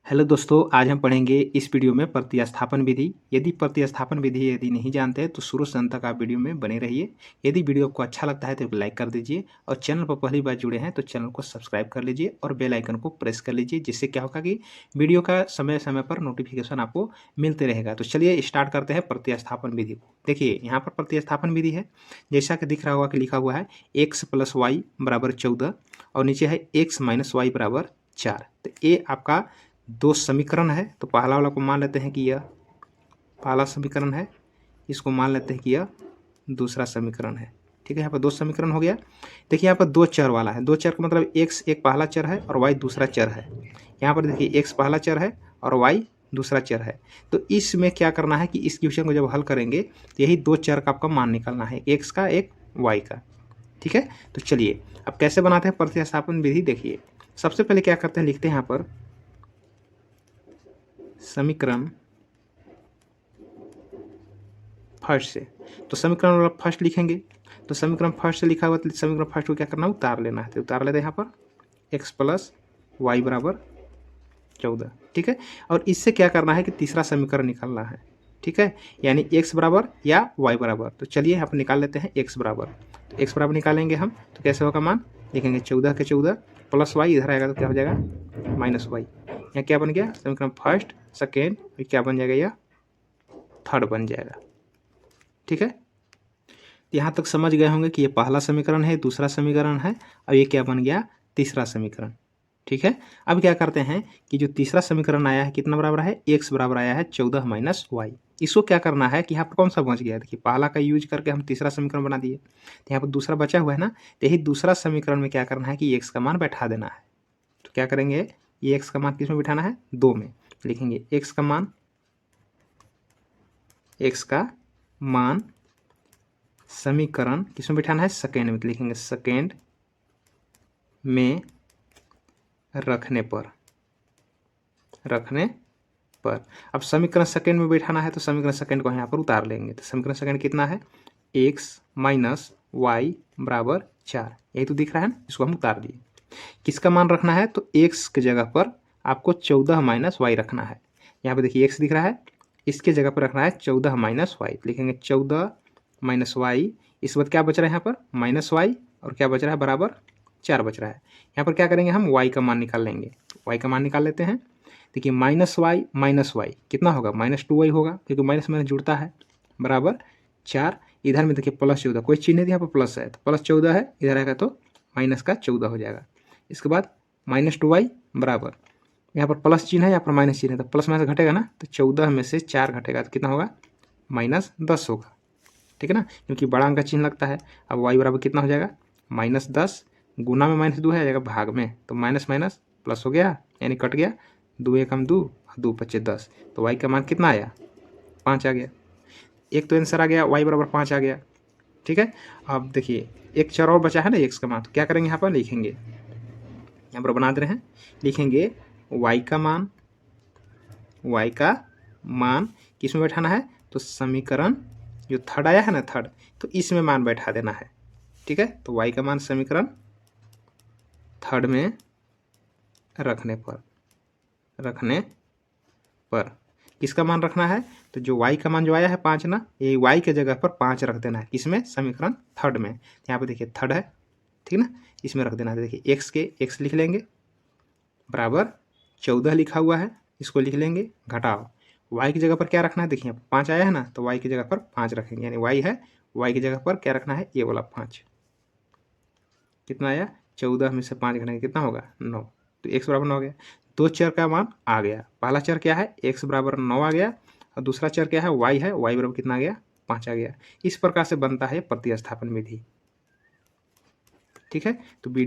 Hello दोस्तों, आज हम पढ़ेंगे इस वीडियो में प्रतिस्थापन विधि। यदि प्रतिस्थापन विधि नहीं जानते हैं तो शुरू से अंत तक आप वीडियो में बने रहिए। यदि वीडियो आपको अच्छा लगता है तो एक लाइक कर दीजिए और चैनल पर पहली बार जुड़े हैं तो चैनल को सब्सक्राइब कर लीजिए और बेल आइकन को प्रेस कर लीजिए, जिससे क्या होगा कि वीडियो का समय समय पर नोटिफिकेशन आपको मिलते रहेगा। तो चलिए स्टार्ट करते हैं प्रतिस्थापन विधि को। देखिए यहाँ पर प्रतिस्थापन विधि है, जैसा कि दिख रहा होगा कि लिखा हुआ है x + y = 14 और नीचे है x - y = 4। तो ये आपका दो समीकरण है। तो पहला वाला को मान लेते हैं कि यह पहला समीकरण है, इसको मान लेते हैं कि यह दूसरा समीकरण है। ठीक है, यहाँ पर दो समीकरण हो गया। देखिए यहाँ पर दो चर वाला है, दो चर का मतलब x एक पहला चर है और y दूसरा चर है। यहाँ पर देखिए x पहला चर है और y दूसरा चर है। तो इसमें क्या करना है कि इस क्वेश्चन को जब हल करेंगे तो यही दो चर का आपका मान निकालना है, x का एक y का। ठीक है, तो चलिए अब कैसे बनाते हैं प्रतिस्थापन विधि। देखिए सबसे पहले क्या करते हैं, लिखते हैं यहाँ पर समीकरण फर्स्ट से। तो समीकरण वाला फर्स्ट लिखेंगे। तो समीकरण फर्स्ट से लिखा हुआ तो समीकरण फर्स्ट को क्या करना है, उतार लेना है। तो उतार लेते हैं यहाँ पर x + y = 14। ठीक है, और इससे क्या करना है कि तीसरा समीकरण निकालना है। ठीक है, यानी x बराबर या y बराबर। तो चलिए यहाँ पर निकाल लेते हैं x बराबर। तो x बराबर निकालेंगे हम तो कैसे होगा, मान लिखेंगे 14 के 14 + y, इधर आएगा तो क्या हो जाएगा -y। यहाँ क्या बन गया, समीकरण फर्स्ट सेकेंड क्या बन जाएगा, यह थर्ड बन जाएगा। ठीक है, यहाँ तक समझ गए होंगे कि ये पहला समीकरण है, दूसरा समीकरण है और ये क्या बन गया, तीसरा समीकरण। ठीक है, अब क्या करते हैं कि जो तीसरा समीकरण आया है कितना बराबर है, x बराबर आया है 14 - y। इसको क्या करना है कि यहाँ पर कौन सा बच गया, देखिए पहला का यूज करके हम तीसरा समीकरण बना दिए। तो यहाँ पर दूसरा बचा हुआ है ना, तो यही दूसरा समीकरण में क्या करना है कि x का मान बैठा देना है। तो क्या करेंगे, ये x का मान किस में बिठाना है, 2 में। लिखेंगे x का मान समीकरण किस में बिठाना है, सेकेंड में। तो लिखेंगे सेकेंड में रखने पर अब समीकरण सेकेंड में बैठाना है तो समीकरण सेकेंड को यहाँ पर उतार लेंगे। तो समीकरण सेकेंड कितना है, x - y = 4। यही तो दिख रहा है ना, इसको हम उतार दिए। किसका मान रखना है, तो x की जगह पर आपको 14 - y रखना है। यहाँ पर देखिए x दिख रहा है, इसके जगह पर रखना है 14 - y। लिखेंगे 14 - y। इस बाद क्या बच रहा है यहाँ पर, -y, और क्या बच रहा है, बराबर 4 बच रहा है। यहाँ पर क्या करेंगे, हम y का मान निकाल लेंगे। y का मान निकाल लेते हैं। देखिए -y कितना होगा, -2y होगा, क्योंकि माइनस माइनस जुड़ता है, बराबर 4। इधर में देखिए +14, कोई चिन्ह नहीं, यहाँ पर प्लस है तो +14 है, इधर आएगा तो -14 हो जाएगा। इसके बाद -2y बराबर, यहाँ पर प्लस चिन्ह है, यहाँ पर माइनस चिन्ह है, तो प्लस माइनस घटेगा ना, तो 14 में से 4 घटेगा तो कितना होगा, -10 होगा। ठीक है ना, क्योंकि बड़ा अंक का चिन्ह लगता है। अब y बराबर कितना हो जाएगा, -10 गुना में -2 है, जाएगा भाग में, तो माइनस माइनस प्लस हो गया, यानी कट गया, 2 एकम 2, 2 × 5 = 10। तो y का मान कितना आया, 5 आ गया। एक तो आंसर आ गया, y बराबर 5 आ गया। ठीक है, अब देखिए एक चर और बचा है ना x का मान, तो क्या करेंगे, यहाँ पर लिखेंगे, यहाँ पर बना दे रहे हैं, लिखेंगे y का मान किस में बैठाना है, तो समीकरण जो थर्ड आया है ना, थर्ड, तो इसमें मान बैठा देना है। ठीक है, तो y का मान समीकरण थर्ड में रखने पर किसका मान रखना है, तो जो y का मान जो आया है 5 ना, ये y के जगह पर 5 रख देना है। किसमें, समीकरण थर्ड में। यहाँ पे देखिए थर्ड है, ठीक ना, इसमें रख देना है। देखिए x लिख लेंगे बराबर 14 लिखा हुआ है, इसको लिख लेंगे, घटाओ y की जगह पर क्या रखना है, देखिए 5 आया है ना, तो y की जगह पर 5 रखेंगे, यानी y है, y की जगह पर क्या रखना है, ये वाला 5। कितना आया, 14 में से 5 घटाएंगे कितना होगा, 9। तो x बराबर 9 हो गया। दो चर का मान आ गया, पहला चर क्या है, x बराबर 9 आ गया, और दूसरा चर क्या है, y है, y बराबर कितना आ गया, 5 आ गया। इस प्रकार से बनता है प्रतिस्थापन विधि। ठीक है, तो वीडियो